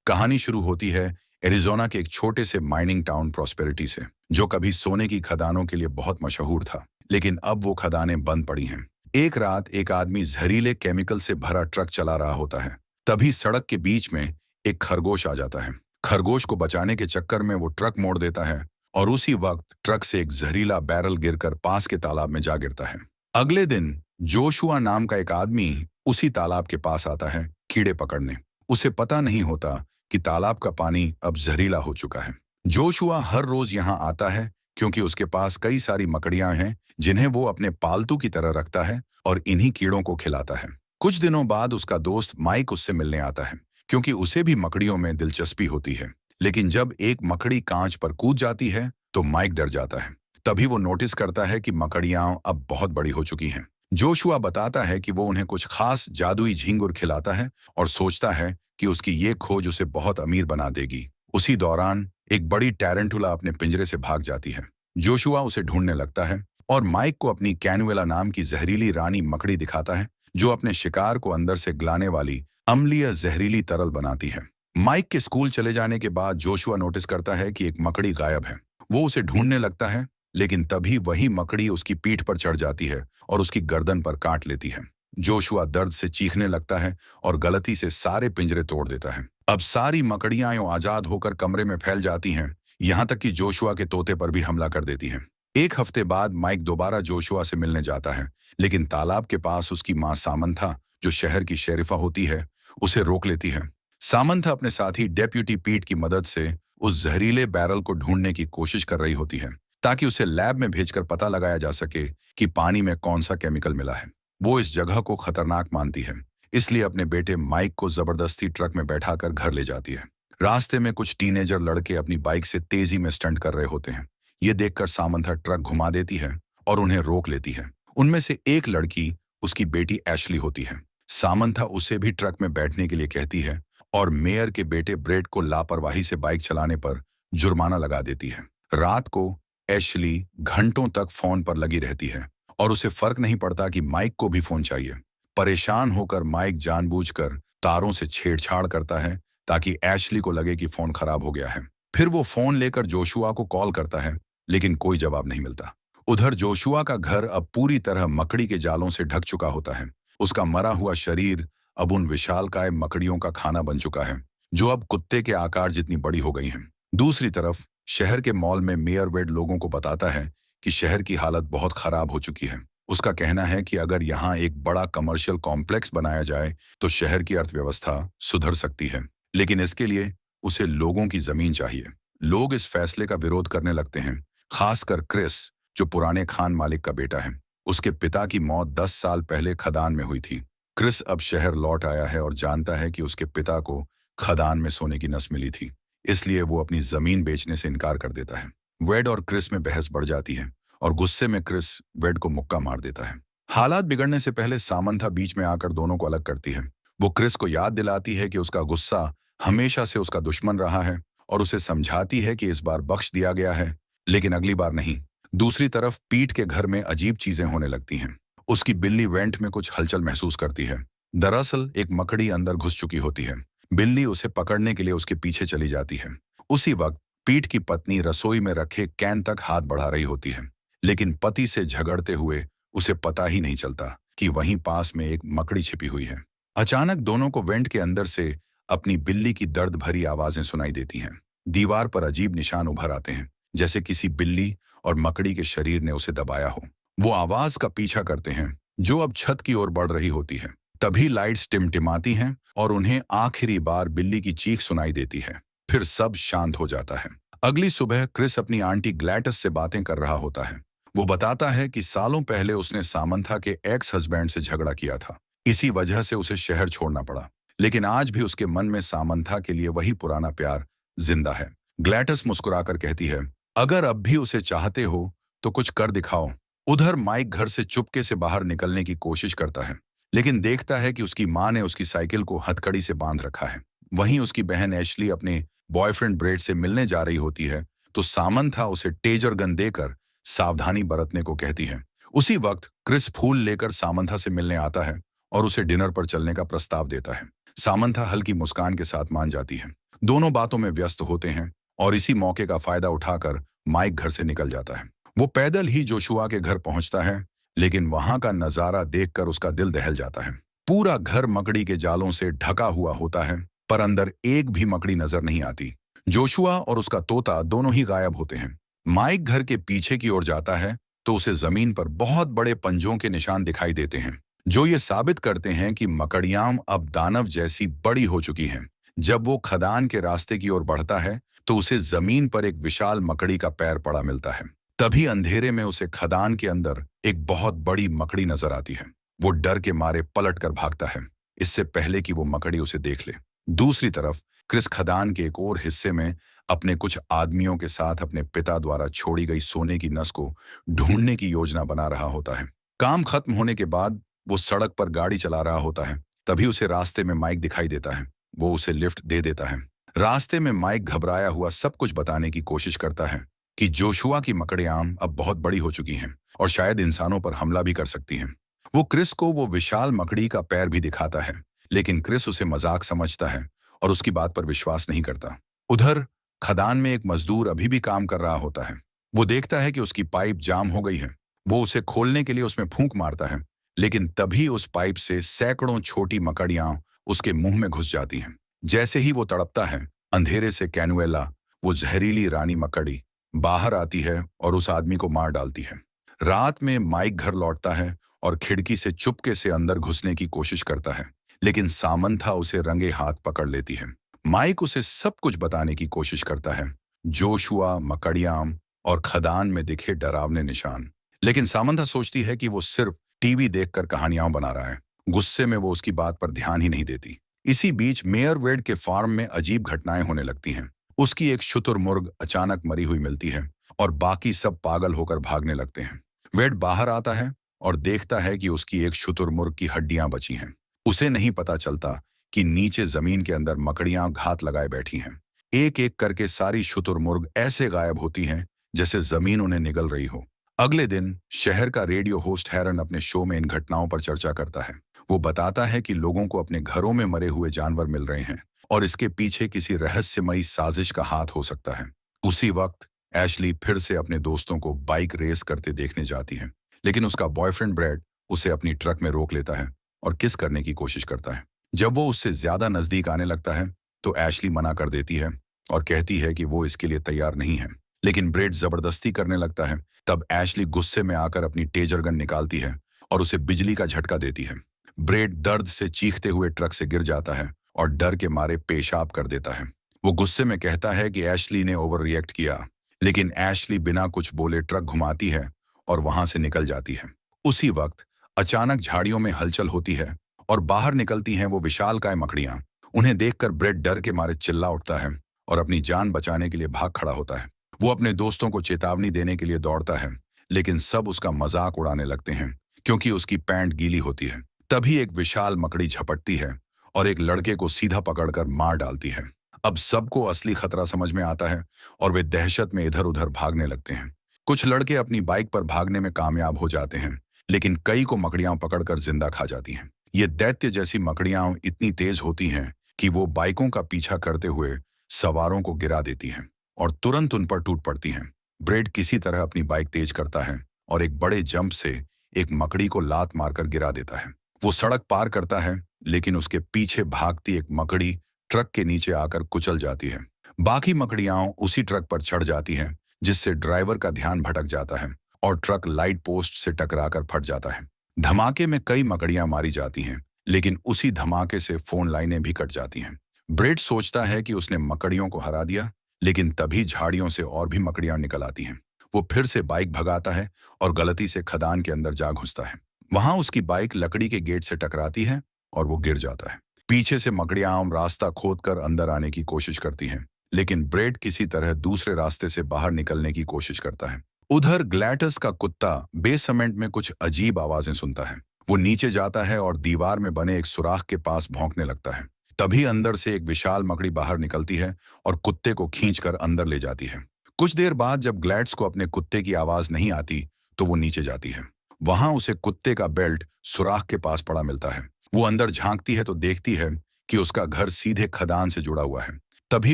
कहानी शुरू होती है एरिज़ोना के एक छोटे से माइनिंग टाउन प्रॉस्पेरिटी से, जो कभी सोने की खदानों के लिए बहुत मशहूर था, लेकिन अब वो खदानें बंद पड़ी हैं। एक रात एक आदमी जहरीले केमिकल से भरा ट्रक चला रहा होता है। तभी सड़क के बीच में एक खरगोश आ जाता है। खरगोश को बचाने के चक्कर में वो ट्रक मोड़ देता है और उसी वक्त ट्रक से एक जहरीला बैरल गिरकर पास के तालाब में जा गिरता है। अगले दिन जोशुआ नाम का एक आदमी उसी तालाब के पास आता है कीड़े पकड़ने। उसे पता नहीं होता कि तालाब का पानी अब जहरीला हो चुका है। जोशुआ हर रोज यहाँ आता है क्योंकि उसके पास कई सारी मकड़ियां हैं जिन्हें वो अपने पालतू की तरह रखता है और इन्हीं कीड़ों को खिलाता है। कुछ दिनों बाद उसका दोस्त माइक उससे मिलने आता है क्योंकि उसे भी मकड़ियों में दिलचस्पी होती है। लेकिन जब एक मकड़ी कांच पर कूद जाती है तो माइक डर जाता है। तभी वो नोटिस करता है कि मकड़ियां अब बहुत बड़ी हो चुकी हैं। जोशुआ बताता है कि वो उन्हें कुछ खास जादुई झींगुर खिलाता है और सोचता है कि उसकी ये खोज उसे बहुत अमीर बना देगी। उसी दौरान एक बड़ी टैरेंटुला अपने पिंजरे से भाग जाती है। जोशुआ उसे ढूंढने लगता है और माइक को अपनी कैनुएला नाम की जहरीली रानी मकड़ी दिखाता है, जो अपने शिकार को अंदर से गलाने वाली अम्लीय जहरीली तरल बनाती है। माइक के स्कूल चले जाने के बाद जोशुआ नोटिस करता है कि एक मकड़ी गायब है। वो उसे ढूंढने लगता है, लेकिन तभी वही मकड़ी उसकी पीठ पर चढ़ जाती है और उसकी गर्दन पर काट लेती है। जोशुआ दर्द से चीखने लगता है और गलती से सारे पिंजरे तोड़ देता है। अब सारी मकड़ियां यूं आजाद होकर कमरे में फैल जाती हैं, यहाँ तक कि जोशुआ के तोते पर भी हमला कर देती हैं। एक हफ्ते बाद माइक दोबारा जोशुआ से मिलने जाता है, लेकिन तालाब के पास उसकी मां सामंथा, जो शहर की शेरिफा होती है, उसे रोक लेती है। सामंथा अपने साथी डेप्यूटी पीट की मदद से उस जहरीले बैरल को ढूंढने की कोशिश कर रही होती है, ताकि उसे लैब में भेजकर पता लगाया जा सके कि पानी में कौन सा केमिकल मिला है। वो इस जगह को खतरनाक मानती है, इसलिए अपने बेटे माइक को जबरदस्ती ट्रक में बैठाकर घर ले जाती है। रास्ते में कुछ टीनेजर लड़के अपनी बाइक से तेजी में स्टंट कर रहे होते हैं। ये देखकर सामंथा ट्रक घुमा देती है और उन्हें रोक लेती है। उनमें से एक लड़की उसकी बेटी एशली होती है। सामंथा उसे भी ट्रक में बैठने के लिए कहती है और मेयर के बेटे ब्रेड को लापरवाही से बाइक चलाने पर जुर्माना लगा देती है। रात को एशली घंटों तक फोन पर लगी रहती है और उसे फर्क नहीं पड़ता कि माइक को भी फोन चाहिए। परेशान होकर माइक जानबूझकर तारों से छेड़छाड़ करता है ताकि एशली को लगे कि फोन खराब हो गया है। फिर वो फोन लेकर जोशुआ को कॉल करता है, लेकिन कोई जवाब नहीं मिलता। उधर जोशुआ का घर अब पूरी तरह मकड़ी के जालों से ढक चुका होता है। उसका मरा हुआ शरीर अब उन विशालकाय मकड़ियों का खाना बन चुका है, जो अब कुत्ते के आकार जितनी बड़ी हो गई हैं। दूसरी तरफ शहर के मॉल में मेयर वेड लोगों को बताता है कि शहर की हालत बहुत खराब हो चुकी है। उसका कहना है कि अगर यहाँ एक बड़ा कमर्शियल कॉम्प्लेक्स बनाया जाए तो शहर की अर्थव्यवस्था सुधर सकती है, लेकिन इसके लिए उसे लोगों की जमीन चाहिए। लोग इस फैसले का विरोध करने लगते हैं, खासकर क्रिस, जो पुराने खान मालिक का बेटा है। उसके पिता की मौत 10 साल पहले खदान में हुई थी। क्रिस अब शहर लौट आया है और जानता है कि उसके पिता को खदान में सोने की नस मिली थी, इसलिए वो अपनी जमीन बेचने से इनकार कर देता है। वेड और क्रिस में बहस बढ़ जाती है और गुस्से में क्रिस वेड को मुक्का मार देता है। हालात बिगड़ने से पहले सामंथा बीच में आकर दोनों को अलग करती है। वो क्रिस को याद दिलाती है कि उसका गुस्सा हमेशा से उसका दुश्मन रहा है और उसे समझाती है कि इस बार बख्श दिया गया है, लेकिन अगली बार नहीं। दूसरी तरफ पीट के घर में अजीब चीजें होने लगती हैं। उसकी बिल्ली वेंट में कुछ हलचल महसूस करती है। दरअसल एक मकड़ी अंदर घुस चुकी होती है। बिल्ली उसे पकड़ने के लिए उसके पीछे चली जाती है। उसी वक्त पीट की पत्नी रसोई में रखे कैन तक हाथ बढ़ा रही होती है, लेकिन पति से झगड़ते हुए उसे पता ही नहीं चलता कि वहीं पास में एक मकड़ी छिपी हुई है। अचानक दोनों को वेंट के अंदर से अपनी बिल्ली की दर्द भरी आवाजें सुनाई देती हैं। दीवार पर अजीब निशान उभर आते हैं, जैसे किसी बिल्ली और मकड़ी के शरीर ने उसे दबाया हो। वो आवाज का पीछा करते हैं, जो अब छत की ओर बढ़ रही होती है। तभी लाइट्स टिमटिमाती हैं और उन्हें आखिरी बार बिल्ली की चीख सुनाई देती है। फिर सब शांत हो जाता है। अगली सुबह क्रिस अपनी आंटी ग्लैटस से बातें कर रहा होता है। वो बताता है कि सालों पहले उसने सामंथा के एक्स हस्बैंड से झगड़ा किया था। इसी वजह से उसे शहर छोड़ना पड़ा, लेकिन आज भी उसके मन में सामंथा के लिए वही पुराना प्यार जिंदा है। ग्लैटस मुस्कुराकर कहती है, अगर अब भी उसे चाहते हो तो कुछ कर दिखाओ। उधर माइक घर से चुपके से बाहर निकलने की कोशिश करता है, लेकिन देखता है कि उसकी मां ने उसकी साइकिल को हथकड़ी से बांध रखा है। वहीं उसकी बहन एशली अपने बॉयफ्रेंड ब्रेड से मिलने जा रही होती है, तो सामंथा उसे टेजर गन देकर सावधानी बरतने को कहती है। उसी वक्त क्रिस फूल लेकर सामंथा से मिलने आता है और उसे डिनर पर चलने का प्रस्ताव देता है। सामंथा हल्की मुस्कान के साथ मान जाती है। दोनों बातों में व्यस्त होते हैं और इसी मौके का फायदा उठाकर माइक घर से निकल जाता है। वो पैदल ही जोशुआ के घर पहुंचता है, लेकिन वहां का नजारा देखकर उसका दिल दहल जाता है। पूरा घर मकड़ी के जालों से ढका हुआ होता है, पर अंदर एक भी मकड़ी नजर नहीं आती। जोशुआ और उसका तोता दोनों ही गायब होते हैं। माइक घर के पीछे की ओर जाता है तो उसे जमीन पर बहुत बड़े पंजों के निशान दिखाई देते हैं, जो ये साबित करते हैं कि मकड़ियां अब दानव जैसी बड़ी हो चुकी हैं। जब वो खदान के रास्ते की ओर बढ़ता है तो उसे जमीन पर एक विशाल मकड़ी का पैर पड़ा मिलता है। तभी अंधेरे में उसे खदान के अंदर एक बहुत बड़ी मकड़ी नजर आती है। वो डर के मारे पलट कर भागता है, इससे पहले कि वो मकड़ी उसे देख ले। दूसरी तरफ क्रिस खदान के एक और हिस्से में अपने कुछ आदमियों के साथ अपने पिता द्वारा छोड़ी गई सोने की नस को ढूंढने की योजना बना रहा होता है। काम खत्म होने के बाद वो सड़क पर गाड़ी चला रहा होता है, तभी उसे रास्ते में माइक दिखाई देता है। वो उसे लिफ्ट दे देता है। रास्ते में माइक घबराया हुआ सब कुछ बताने की कोशिश करता है कि जोशुआ की मकड़ियां अब बहुत बड़ी हो चुकी हैं और शायद इंसानों पर हमला भी कर सकती हैं। वो क्रिस को वो विशाल मकड़ी का पैर भी दिखाता है, लेकिन क्रिस उसे मजाक समझता है और उसकी बात पर विश्वास नहीं करता। उधर खदान में एक मजदूर अभी भी काम कर रहा होता है। वो देखता है कि उसकी पाइप जाम हो गई है। वो उसे खोलने के लिए उसमें फूंक मारता है, लेकिन तभी उस पाइप से सैकड़ों छोटी मकड़ियां उसके मुंह में घुस जाती हैं। जैसे ही वो तड़पता है, अंधेरे से कैनुएला, वो जहरीली रानी मकड़ी, बाहर आती है और उस आदमी को मार डालती है। रात में माइक घर लौटता है और खिड़की से चुपके से अंदर घुसने की कोशिश करता है, लेकिन सामंथा उसे रंगे हाथ पकड़ लेती है। माइक उसे सब कुछ बताने की कोशिश करता है, जोशुआ, मकड़ियां और खदान में दिखे डरावने निशान। लेकिन सामंथा सोचती है कि वो सिर्फ टीवी देखकर कहानियां बना रहा है। गुस्से में वो उसकी बात पर ध्यान ही नहीं देती। इसी बीच मेयर वेड के फार्म में अजीब घटनाएं होने लगती हैं। उसकी एक शुतुरमुर्ग अचानक मरी हुई मिलती है और बाकी सब पागल होकर भागने लगते हैं। वेड बाहर आता है और देखता है कि उसकी एक शुतुरमुर्ग की हड्डियां बची हैं। उसे नहीं पता चलता कि नीचे जमीन के अंदर मकड़ियां घात लगाए बैठी हैं। एक एक करके सारी शुतुरमुर्ग ऐसे गायब होती हैं जैसे जमीन उन्हें निगल रही हो। अगले दिन शहर का रेडियो होस्ट हैरन अपने शो में इन घटनाओं पर चर्चा करता है। वो बताता है कि लोगों को अपने घरों में मरे हुए जानवर मिल रहे हैं और इसके पीछे किसी रहस्यमयी साजिश का हाथ हो सकता है। उसी वक्त एशली फिर से अपने दोस्तों को बाइक रेस करते देखने जाती है, लेकिन उसका बॉयफ्रेंड ब्रैड उसे अपनी ट्रक में रोक लेता है और किस करने की कोशिश करता है। जब वो उससे ज्यादा नजदीक आने लगता है तो एशली मना कर देती है और कहती है कि वो इसके लिए तैयार नहीं है, लेकिन ब्रैड जबरदस्ती करने लगता है। तब एशली गुस्से में आकर अपनी टेजर गन निकालती है और उसे बिजली का झटका देती है। ब्रैड दर्द से चीखते हुए ट्रक से गिर जाता है और डर के मारे पेशाब कर देता है। वो गुस्से में कहता है कि एशली ने ओवर रिएक्ट किया, लेकिन एशली बिना कुछ बोले ट्रक घुमाती है और वहां से निकल जाती है। उसी वक्त अचानक झाड़ियों में हलचल होती है और बाहर निकलती हैं वो विशालकाय मकड़ियां। उन्हें देखकर ब्रैड डर के मारे चिल्ला उठता है और अपनी जान बचाने के लिए भाग खड़ा होता है। वो अपने दोस्तों को चेतावनी देने के लिए दौड़ता है, लेकिन सब उसका मजाक उड़ाने लगते हैं क्योंकि उसकी पैंट गीली होती है। तभी एक विशाल मकड़ी झपटती है और एक लड़के को सीधा पकड़कर मार डालती है। अब सबको असली खतरा समझ में आता है और वे दहशत में इधर उधर भागने लगते हैं। कुछ लड़के अपनी बाइक पर भागने में कामयाब हो जाते हैं, लेकिन कई को मकड़ियां पकड़कर जिंदा खा जाती हैं। ये दैत्य जैसी मकड़ियां इतनी तेज होती हैं कि वो बाइकों का पीछा करते हुए सवारों को गिरा देती हैं और तुरंत उन पर टूट पड़ती हैं। ब्रेड किसी तरह अपनी बाइक तेज करता है और एक बड़े जंप से एक मकड़ी को लात मारकर गिरा देता है। वो सड़क पार करता है, लेकिन उसके पीछे भागती एक मकड़ी ट्रक के नीचे आकर कुचल जाती है। बाकी मकड़ियां उसी ट्रक पर चढ़ जाती हैं, जिससे ड्राइवर का ध्यान भटक जाता है और ट्रक लाइट पोस्ट से टकराकर फट जाता है। धमाके में कई मकड़ियां मारी जाती हैं, लेकिन उसी धमाके से फोन लाइनें भी कट जाती हैं। ब्रेड सोचता है कि उसने मकड़ियों को हरा दिया, लेकिन तभी झाड़ियों से और भी मकड़ियां निकल आती हैं। वो फिर से बाइक भगाता है और गलती से खदान के अंदर जा घुसता है। वहां उसकी बाइक लकड़ी के गेट से टकराती है और वो गिर जाता है। पीछे से मकड़ियां रास्ता खोदकर अंदर आने की कोशिश करती हैं, लेकिन ब्रेड किसी तरह दूसरे रास्ते से बाहर निकलने की कोशिश करता है। उधर ग्लैटस का कुत्ता बेसमेंट में कुछ अजीब आवाजें सुनता है। वो नीचे जाता है और दीवार में बने एक सुराख के पास भौंकने लगता है। तभी अंदर से एक विशाल मकड़ी बाहर निकलती है और कुत्ते को खींचकर अंदर ले जाती है। कुछ देर बाद जब ग्लैड्स को अपने कुत्ते की आवाज नहीं आती तो वो नीचे जाती है। वहां उसे कुत्ते का बेल्ट सुराख के पास पड़ा मिलता है। वो अंदर झांकती है तो देखती है कि उसका घर सीधे खदान से जुड़ा हुआ है। तभी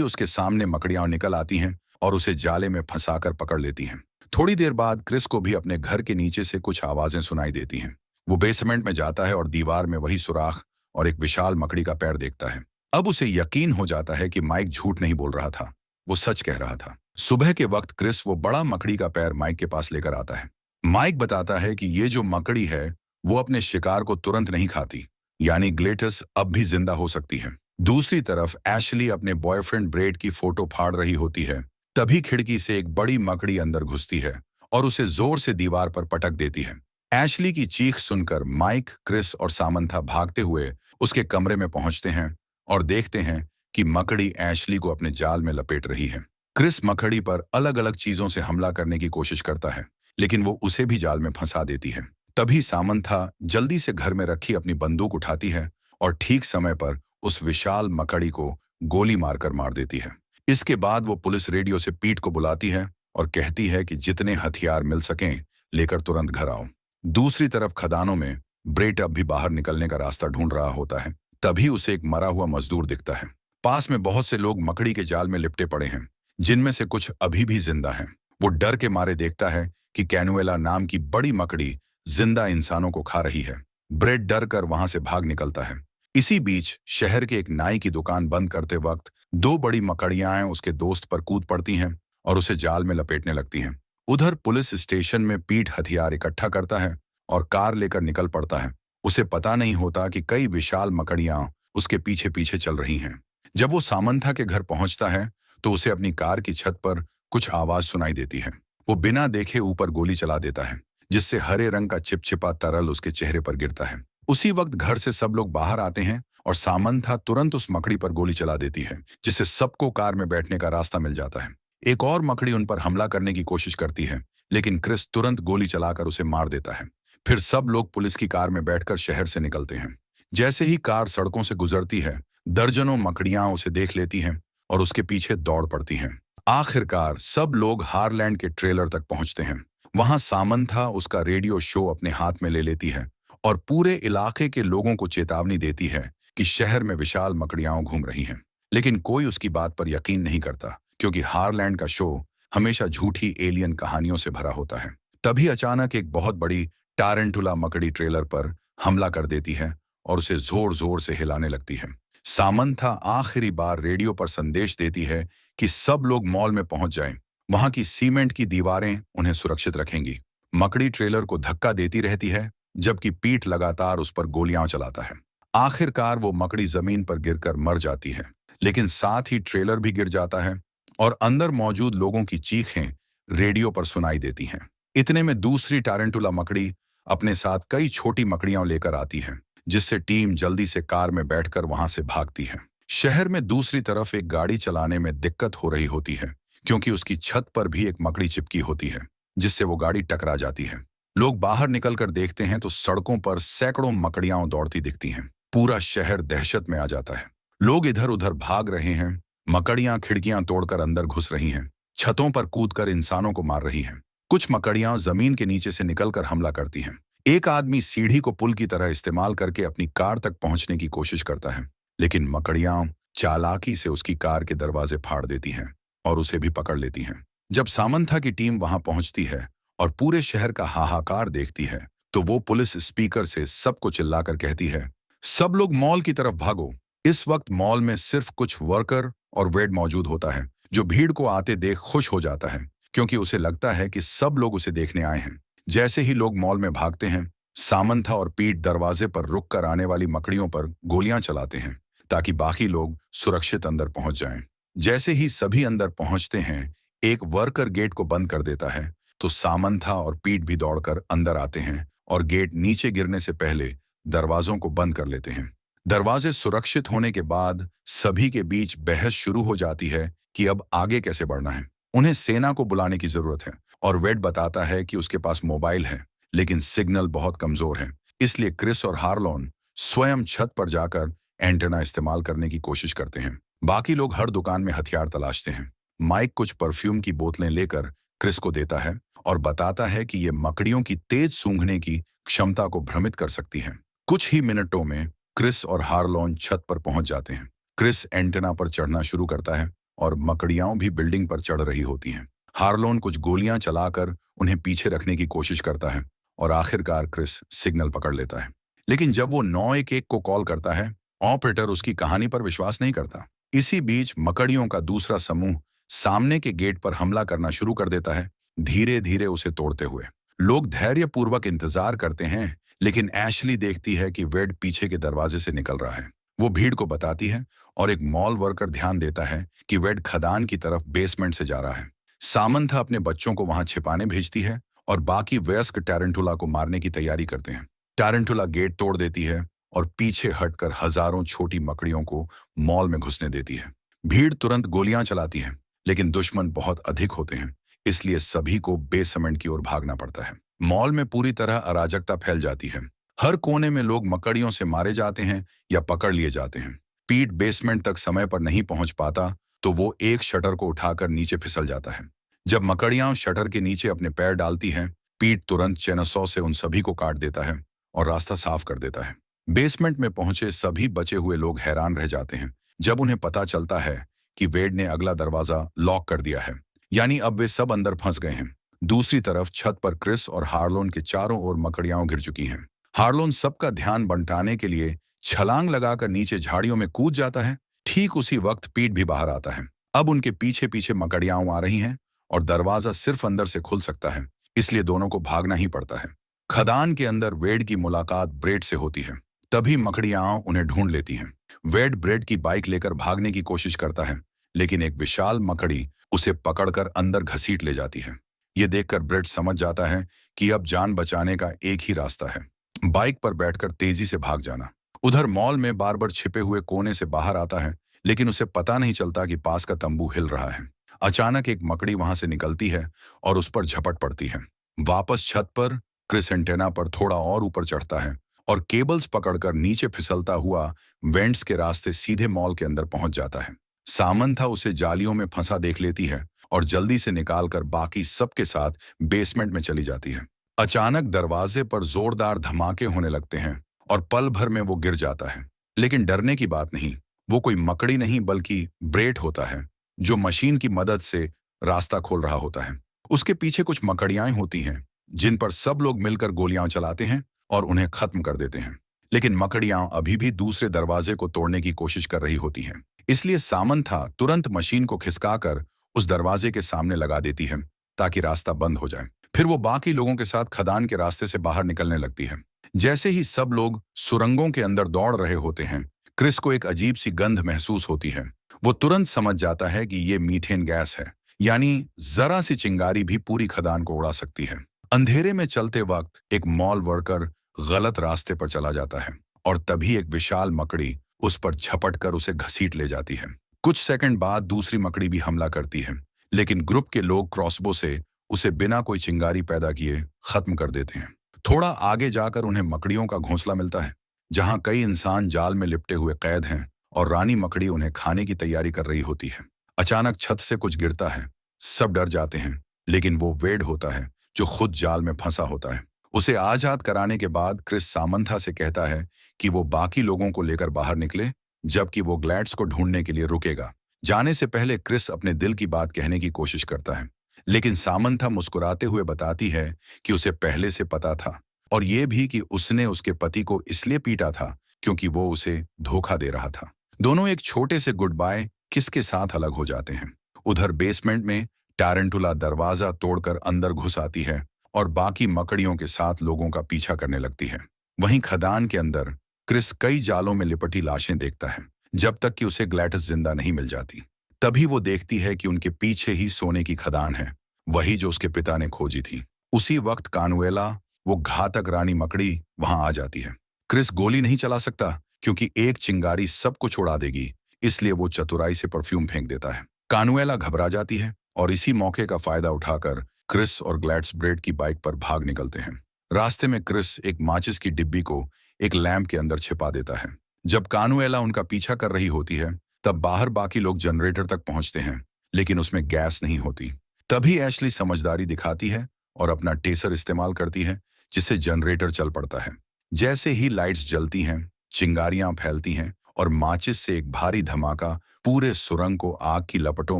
उसके सामने मकड़ियां निकल आती हैं और उसे जाले में फंसाकर पकड़ लेती हैं। थोड़ी देर बाद क्रिस को भी अपने घर के नीचे से कुछ आवाजें सुनाई देती हैं। वो बेसमेंट में जाता है और दीवार में वही सुराख और एक विशाल मकड़ी का पैर देखता है। अब उसे यकीन हो जाता है कि माइक झूठ नहीं बोल रहा था, वो सच कह रहा था। सुबह के वक्त क्रिस वो बड़ा मकड़ी का पैर माइक के पास लेकर आता है। माइक बताता है कि ये जो मकड़ी है वो अपने शिकार को तुरंत नहीं खाती, यानी ग्लेटस अब भी जिंदा हो सकती है। दूसरी तरफ एशली अपने बॉयफ्रेंड ब्रेड की फोटो फाड़ रही होती है। तभी खिड़की से एक बड़ी मकड़ी अंदर घुसती है और उसे जोर से दीवार पर पटक देती है। एशली की चीख सुनकर माइक, क्रिस और सामंथा भागते हुए उसके कमरे में पहुंचते हैं और देखते हैं कि मकड़ी एशली को अपने जाल में लपेट रही है। क्रिस मकड़ी पर अलग अलग चीजों से हमला करने की कोशिश करता है, लेकिन वो उसे भी जाल में फंसा देती है। तभी सामंथा जल्दी से घर में रखी अपनी बंदूक उठाती है और ठीक समय पर उस विशाल मकड़ी को गोली मारकर मार देती है। इसके बाद वो पुलिस रेडियो से पीट को बुलाती है और कहती है कि जितने हथियार मिल सकें लेकर तुरंत घर आओ। दूसरी तरफ खदानों में ब्रेट अब भी बाहर निकलने का रास्ता ढूंढ रहा होता है। तभी उसे एक मरा हुआ मजदूर दिखता है। पास में बहुत से लोग मकड़ी के जाल में लिपटे पड़े हैं, जिनमें से कुछ अभी भी जिंदा हैं। वो डर के मारे देखता है कि कैनुएला नाम की बड़ी मकड़ी जिंदा इंसानों को खा रही है। ब्रेट डर कर वहां से भाग निकलता है। इसी बीच शहर के एक नाई की दुकान बंद करते वक्त दो बड़ी मकड़ियां उसके दोस्त पर कूद पड़ती हैं और उसे जाल में लपेटने लगती हैं। उधर पुलिस स्टेशन में पीट हथियार इकट्ठा करता है और कार लेकर निकल पड़ता है। उसे पता नहीं होता कि कई विशाल मकड़ियां उसके पीछे पीछे चल रही हैं। जब वो सामंथा के घर पहुंचता है तो उसे अपनी कार की छत पर कुछ आवाज सुनाई देती है। वो बिना देखे ऊपर गोली चला देता है, जिससे हरे रंग का चिपचिपा तरल उसके चेहरे पर गिरता है। उसी वक्त घर से सब लोग बाहर आते हैं और सामंथा तुरंत उस मकड़ी पर गोली चला देती है, जिससे सबको कार में बैठने का रास्ता मिल जाता है। एक और मकड़ी उन पर हमला करने की कोशिश करती है, लेकिन क्रिस तुरंत गोली चलाकर उसे मार देता है। फिर सब लोग पुलिस की कार में बैठकर शहर से निकलते हैं। जैसे ही कार सड़कों से गुजरती है, दर्जनों मकड़ियां उसे देख लेती हैं और उसके पीछे दौड़ पड़ती हैं। आखिरकार सब लोग हारलैंड के ट्रेलर तक पहुंचते हैं। वहां सामंथा उसका रेडियो शो अपने हाथ में ले लेती है और पूरे इलाके के लोगों को चेतावनी देती है कि शहर में विशाल मकड़ियां घूम रही हैं। लेकिन कोई उसकी बात पर यकीन नहीं करता, क्योंकि हारलैंड का शो हमेशा झूठी एलियन कहानियों से भरा होता है। तभी अचानक एक बहुत बड़ी टारंटुला मकड़ी ट्रेलर पर हमला कर देती है और उसे जोर जोर से हिलाने लगती है। सामंथा आखिरी बार रेडियो पर संदेश देती है कि सब लोग मॉल में पहुंच जाएं, वहां की सीमेंट की दीवारें उन्हें सुरक्षित रखेंगी। मकड़ी ट्रेलर को धक्का देती रहती है, जबकि पीठ लगातार उस पर गोलियां चलाता है। आखिरकार वो मकड़ी जमीन पर गिरकर मर जाती है, लेकिन साथ ही ट्रेलर भी गिर जाता है और अंदर मौजूद लोगों की चीखें रेडियो पर सुनाई देती हैं। इतने में दूसरी टारंटुला मकड़ी अपने साथ कई छोटी मकड़ियां लेकर आती है, जिससे टीम जल्दी से कार में बैठकर वहां से भागती है। शहर में दूसरी तरफ एक गाड़ी चलाने में दिक्कत हो रही होती है, क्योंकि उसकी छत पर भी एक मकड़ी चिपकी होती है, जिससे वो गाड़ी टकरा जाती है। लोग बाहर निकलकर देखते हैं तो सड़कों पर सैकड़ों मकड़ियां दौड़ती दिखती हैं। पूरा शहर दहशत में आ जाता है। लोग इधर उधर भाग रहे हैं, मकड़ियां खिड़कियां तोड़कर अंदर घुस रही हैं, छतों पर कूदकर इंसानों को मार रही हैं। कुछ मकड़ियां जमीन के नीचे से निकलकर हमला करती हैं। एक आदमी सीढ़ी को पुल की तरह इस्तेमाल करके अपनी कार तक पहुंचने की कोशिश करता है, लेकिन मकड़ियां चालाकी से उसकी कार के दरवाजे फाड़ देती हैं और उसे भी पकड़ लेती हैं। जब सामंथा की टीम वहां पहुंचती है और पूरे शहर का हाहाकार देखती है, तो वो पुलिस स्पीकर से सबको चिल्लाकर कहती है, सब लोग मॉल की तरफ भागो। इस वक्त मॉल में सिर्फ कुछ वर्कर और वेड मौजूद होता है, जो भीड़ को आते देख खुश हो जाता है, क्योंकि उसे लगता है कि सब लोग उसे देखने आए हैं। जैसे ही लोग मॉल में भागते हैं, सामंथा और पीट दरवाजे पर रुक कर आने वाली मकड़ियों पर गोलियां चलाते हैं, ताकि बाकी लोग सुरक्षित अंदर पहुंच जाएं। जैसे ही सभी अंदर पहुंचते हैं, एक वर्कर गेट को बंद कर देता है, तो सामंथा और पीट भी दौड़कर अंदर आते हैं और गेट नीचे गिरने से पहले दरवाजों को बंद कर लेते हैं। दरवाजे सुरक्षित होने के बाद सभी के बीच बहस शुरू हो जाती है कि अब आगे कैसे बढ़ना है। उन्हें सेना को बुलाने की जरूरत है और वेड बताता है कि उसके पास मोबाइल है, लेकिन सिग्नल बहुत कमजोर है। इसलिए क्रिस और हार्लोन स्वयं छत पर जाकर एंटेना इस्तेमाल करने की कोशिश करते हैं। बाकी लोग हर दुकान में हथियार तलाशते हैं। माइक कुछ परफ्यूम की बोतलें लेकर क्रिस को देता है और बताता है कि ये मकड़ियों की तेज सूंघने की क्षमता को भ्रमित कर सकती है। कुछ ही मिनटों में क्रिस और हार्लोन छत पर पहुंच जाते हैं। क्रिस एंटेना पर चढ़ना शुरू करता है और मकड़ियां भी बिल्डिंग पर चढ़ रही होती हैं। हार्लोन कुछ गोलियां चलाकर उन्हें पीछे रखने की कोशिश करता है और आखिरकार क्रिस सिग्नल पकड़ लेता है। लेकिन जब वो 911 को कॉल करता है, ऑपरेटर उसकी कहानी पर विश्वास नहीं करता। इसी बीच मकड़ियों का दूसरा समूह सामने के गेट पर हमला करना शुरू कर देता है, धीरे धीरे उसे तोड़ते हुए। लोग धैर्यपूर्वक इंतजार करते हैं, लेकिन एशली देखती है कि वेड पीछे के दरवाजे से निकल रहा है। वो भीड़ को बताती है और एक मॉल वर्कर ध्यान देता है कि वेड खदान की तरफ बेसमेंट से जा रहा है। सामंथा अपने बच्चों को वहां छिपाने भेजती है और बाकी वयस्क टैरेंटुला को मारने की तैयारी करते हैं। टैरेंटुला गेट तोड़ देती है और पीछे हटकर हजारों छोटी मकड़ियों को मॉल में घुसने देती है। भीड़ तुरंत गोलियां चलाती है, लेकिन दुश्मन बहुत अधिक होते हैं, इसलिए सभी को बेसमेंट की ओर भागना पड़ता है। मॉल में पूरी तरह अराजकता फैल जाती है। हर कोने में लोग मकड़ियों से मारे जाते हैं या पकड़ लिए जाते हैं। पीट बेसमेंट तक समय पर नहीं पहुंच पाता तो वो एक शटर को उठाकर नीचे फिसल जाता है। जब मकड़ियां शटर के नीचे अपने पैर डालती हैं, पीट तुरंत चेनसॉ से उन सभी को काट देता है और रास्ता साफ कर देता है। बेसमेंट में पहुंचे सभी बचे हुए लोग हैरान रह जाते हैं जब उन्हें पता चलता है कि वेड ने अगला दरवाजा लॉक कर दिया है, यानी अब वे सब अंदर फंस गए हैं। दूसरी तरफ छत पर क्रिस और हार्लोन के चारों ओर मकड़ियां घिर चुकी हैं। हार्लोन सबका ध्यान बंटाने के लिए छलांग लगाकर नीचे झाड़ियों में कूद जाता है। ठीक उसी वक्त पीट भी बाहर आता है। अब उनके पीछे पीछे मकड़ियां आ रही हैं और दरवाजा सिर्फ अंदर से खुल सकता है, इसलिए दोनों को भागना ही पड़ता है। खदान के अंदर वेड की मुलाकात ब्रेड से होती है। तभी मकड़ियां उन्हें ढूंढ लेती हैं। वेड ब्रेड की बाइक लेकर भागने की कोशिश करता है, लेकिन एक विशाल मकड़ी उसे पकड़कर अंदर घसीट ले जाती है। ये देखकर ब्रेड समझ जाता है कि अब जान बचाने का एक ही रास्ता है, बाइक पर बैठकर तेजी से भाग जाना। उधर मॉल में बार्बर छिपे हुए कोने से बाहर आता है, लेकिन उसे पता नहीं चलता कि पास का तंबू हिल रहा है। अचानक एक मकड़ी वहां से निकलती है और उस पर झपट पड़ती है। वापस छत पर क्रिस एंटेना पर थोड़ा और ऊपर चढ़ता है और केबल्स पकड़कर नीचे फिसलता हुआ वेंट्स के रास्ते सीधे मॉल के अंदर पहुंच जाता है। सामंथा उसे जालियों में फंसा देख लेती है और जल्दी से निकालकर बाकी सबके साथ बेसमेंट में चली जाती है। अचानक दरवाजे पर जोरदार धमाके होने लगते हैं और पल भर में वो गिर जाता है। लेकिन डरने की बात नहीं, वो कोई मकड़ी नहीं बल्कि ब्रेड होता है, जो मशीन की मदद से रास्ता खोल रहा होता है। उसके पीछे कुछ मकड़ियां होती हैं जिन पर सब लोग मिलकर गोलियां चलाते हैं और उन्हें खत्म कर देते हैं। लेकिन मकड़ियां अभी भी दूसरे दरवाजे को तोड़ने की कोशिश कर रही होती हैं, इसलिए सामंथा तुरंत मशीन को खिसकाकर उस दरवाजे के सामने लगा देती है ताकि रास्ता बंद हो जाए। फिर वो बाकी लोगों के साथ खदान के रास्ते से बाहर निकलने लगती है। जैसे ही सब लोग सुरंगों के अंदर दौड़ रहे होते हैं, क्रिस को एक अजीब सी गंध महसूस होती है। वो तुरंत समझ जाता है कि ये मीथेन गैस है, यानी जरा सी चिंगारी भी पूरी खदान को उड़ा सकती है। अंधेरे में चलते वक्त एक मॉल वर्कर गलत रास्ते पर चला जाता है और तभी एक विशाल मकड़ी उस पर झपट कर उसे घसीट ले जाती है। कुछ सेकंड बाद दूसरी मकड़ी भी हमला करती है, लेकिन ग्रुप के लोग क्रॉसबो से उसे बिना कोई चिंगारी पैदा किए खत्म कर देते हैं। थोड़ा आगे जाकर उन्हें मकड़ियों का घोंसला मिलता है, जहां कई इंसान जाल में लिपटे हुए कैद हैं और रानी मकड़ी उन्हें खाने की तैयारी कर रही होती है। अचानक छत से कुछ गिरता है, सब डर जाते हैं, लेकिन वो वेड होता है जो खुद जाल में फंसा होता है। उसे आजाद कराने के बाद क्रिस सामंथा से कहता है कि वो बाकी लोगों को लेकर बाहर निकले, जबकि वो ग्लैड्स को ढूंढने के लिए रुकेगा। जाने से पहले क्रिस अपने दिल की बात कहने की कोशिश करता है, लेकिन सामंथा मुस्कुराते हुए बताती है कि उसे पहले से पता था, और ये भी कि उसने उसके पति को इसलिए पीटा था क्योंकि वो उसे धोखा दे रहा था। दोनों एक छोटे से गुड बाय किस के साथ अलग हो जाते हैं। उधर बेसमेंट में टैरेंटुला दरवाजा तोड़कर अंदर घुस आती है और बाकी मकड़ियों के साथ लोगों का पीछा करने लगती है। वहीं खदान के अंदर क्रिस कई जालों में लिपटी लाशें देखता है, जब तक कि उसे ग्लैटिस जिंदा नहीं मिल जाती। तभी वो देखती है कि उनके पीछे ही सोने की खदान है, वही जो उसके पिता ने खोजी थी। उसी वक्त कानुएला, वो घातक रानी मकड़ी, वहां आ जाती है। क्रिस गोली नहीं चला सकता क्योंकि एक चिंगारी सब कुछ उड़ा देगी, इसलिए वो चतुराई से परफ्यूम फेंक देता है। कानुएला घबरा जाती है और इसी मौके का फायदा उठाकर क्रिस और ग्लैड्स ब्रेड की बाइक पर भाग निकलते हैं। रास्ते में क्रिस एक माचिस की डिब्बी को एक लैंप के अंदर छिपा देता है। जब कानुएला उनका पीछा कर रही होती है, तब बाहर बाकी लोग जनरेटर तक पहुंचते हैं, लेकिन उसमें गैस नहीं होती। तभी एशली समझदारी दिखाती है और अपना टेसर इस्तेमाल करती है, जिससे जनरेटर चल पड़ता है। जैसे ही लाइट्स जलती हैं, चिंगारियां फैलती हैं और माचिस से एक भारी धमाका पूरे सुरंग को आग की लपटों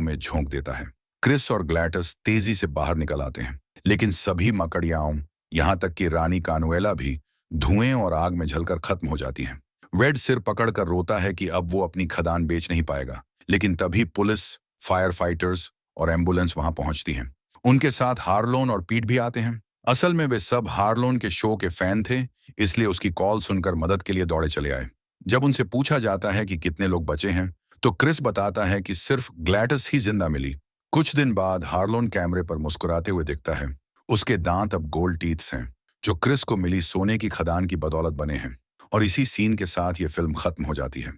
में झोंक देता है। क्रिस और ग्लैटस तेजी से बाहर निकल आते हैं, लेकिन सभी मकड़ियाओं, यहाँ तक कि रानी कानुएला भी धुएं और आग में जलकर खत्म हो जाती हैं। वेड सिर पकड़कर रोता है कि अब वो अपनी खदान बेच नहीं पाएगा, लेकिन तभी पुलिस, फायर फाइटर्स और एम्बुलेंस वहां पहुंचती हैं। उनके साथ हार्लोन और पीट भी आते हैं। असल में वे सब हार्लोन के शो के फैन थे, इसलिए उसकी कॉल सुनकर मदद के लिए दौड़े चले आए। जब उनसे पूछा जाता है कि कितने लोग बचे हैं, तो क्रिस बताता है कि सिर्फ ग्लैटस ही जिंदा मिली। कुछ दिन बाद हार्लोन कैमरे पर मुस्कुराते हुए दिखता है। उसके दांत अब गोल्ड टीथ्स हैं, जो क्रिस को मिली सोने की खदान की बदौलत बने हैं। और इसी सीन के साथ ये फिल्म खत्म हो जाती है।